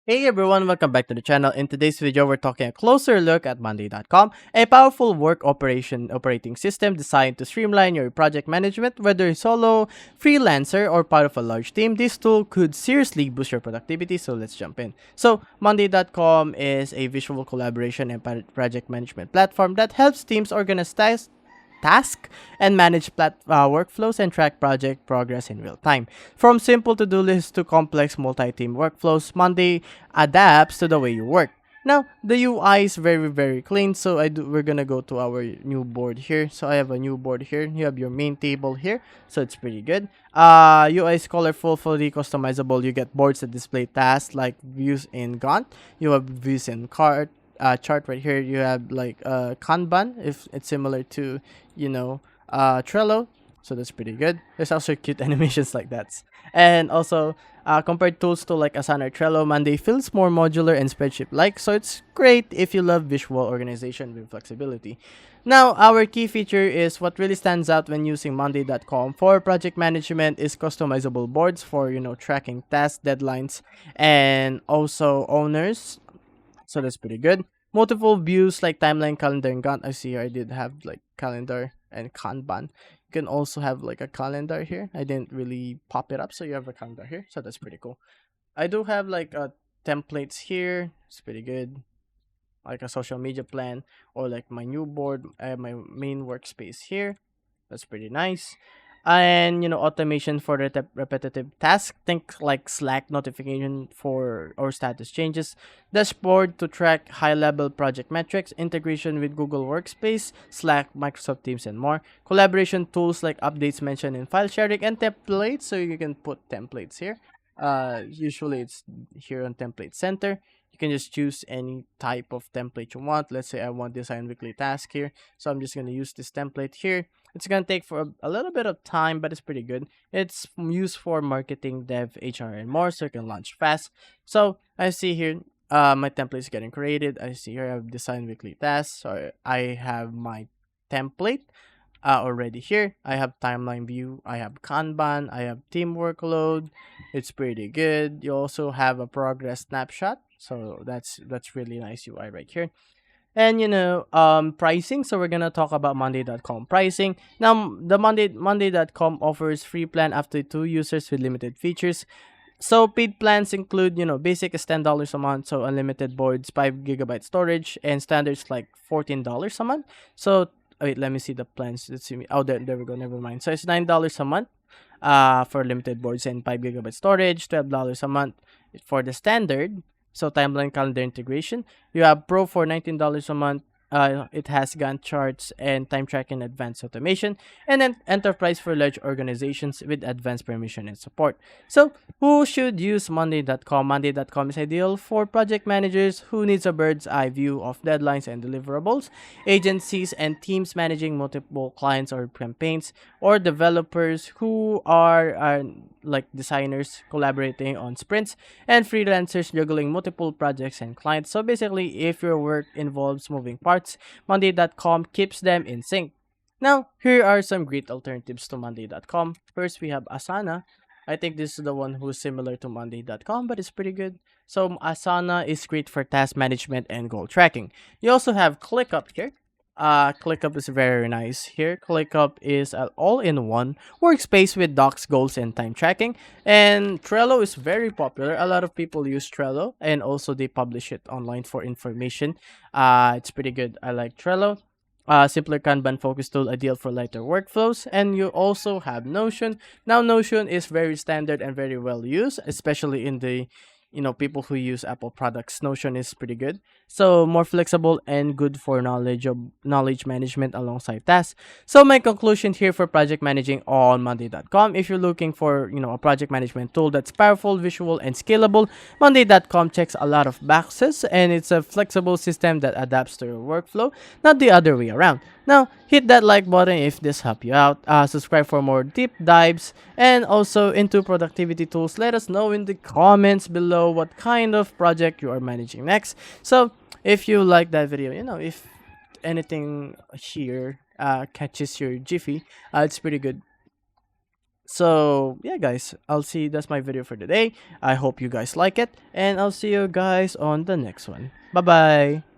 Hey everyone, welcome back to the channel. In today's video, we're taking a closer look at Monday.com, a powerful work operating system designed to streamline your project management. Whether you're solo, freelancer, or part of a large team, this tool could seriously boost your productivity. So let's jump in. So Monday.com is a visual collaboration and project management platform that helps teams organize task and manage workflows and track project progress in real time. From simple to-do lists to complex multi-team workflows, Monday adapts to the way you work. Now, the UI is very clean, so we're gonna go to our new board here. So I have a new board here. You have your main table here, so it's pretty good. UI is colorful, fully customizable. You get boards that display tasks like views in Gantt. You have views in cart chart right here. You have like Kanban, if it's similar to Trello. So that's pretty good. There's also cute animations like that. And also, compared tools to like Asana or Trello, Monday feels more modular and spreadsheet-like. So it's great if you love visual organization with flexibility. Now, our key feature is what really stands out when using Monday.com for project management is customizable boards for tracking tasks, deadlines, and also owners. So that's pretty good. Multiple views like timeline, calendar, and Gantt. I see here I did have like calendar and Kanban. You can also have like a calendar here. I didn't really pop it up, so you have a calendar here. So that's pretty cool. I do have like templates here. It's pretty good. Like a social media plan or like my new board. I have my main workspace here. That's pretty nice. And automation for repetitive tasks. Think like Slack notification for or status changes. Dashboard to track high-level project metrics. Integration with Google Workspace, Slack, Microsoft Teams, and more. Collaboration tools like updates mentioned in file sharing and templates. So you can put templates here. Usually it's here on Template Center. You can just choose any type of template you want. Let's say I want design weekly task here. So I'm just going to use this template here. It's going to take for a little bit of time, but it's pretty good. It's used for marketing, dev, HR, and more, so you can launch fast. So I see here my template is getting created. I see here I have design weekly tasks. So I have my template already here. I have timeline view. I have Kanban. I have team workload. It's pretty good. You also have a progress snapshot. So that's really nice UI right here. And pricing. So we're gonna talk about Monday.com pricing. Now the Monday.com offers free plan up to 2 users with limited features. So paid plans include, basic is $10 a month, so unlimited boards, 5 GB storage, and standards like $14 a month. So wait, let me see the plans. Let's see. Oh, there we go. Never mind. So it's $9 a month, for limited boards and 5 GB storage, $12 a month for the standard. So timeline calendar integration. You have Pro for $19 a month. It has Gantt charts and time tracking advanced automation, and then enterprise for large organizations with advanced permission and support. So, who should use Monday.com? Monday.com is ideal for project managers who needs a bird's eye view of deadlines and deliverables, agencies and teams managing multiple clients or campaigns, or developers who are like designers collaborating on sprints, and freelancers juggling multiple projects and clients. So basically, if your work involves moving parts, Monday.com keeps them in sync. Now, here are some great alternatives to Monday.com. First, we have Asana. I think this is the one who's similar to Monday.com, but it's pretty good. So Asana is great for task management and goal tracking. You also have ClickUp here. ClickUp is very nice here. ClickUp is an all-in-one workspace with docs, goals, and time tracking. And Trello is very popular. A lot of people use Trello, and also they publish it online for information. It's pretty good. I like Trello. Simpler Kanban focus tool, ideal for lighter workflows. And you also have Notion. Now, Notion is very standard and very well used, especially in the people who use Apple products. Notion is pretty good. So more flexible and good for knowledge management alongside tasks. So my conclusion here for project managing on Monday.com: if you're looking for a project management tool that's powerful, visual, and scalable, Monday.com checks a lot of boxes, and it's a flexible system that adapts to your workflow, not the other way around. Now, hit that like button if this helped you out. Subscribe for more deep dives and also into productivity tools. Let us know in the comments below what kind of project you are managing next. So, if you like that video, if anything here catches your jiffy, it's pretty good. So yeah, guys, I'll see. That's my video for today. I hope you guys like it, and I'll see you guys on the next one. Bye bye.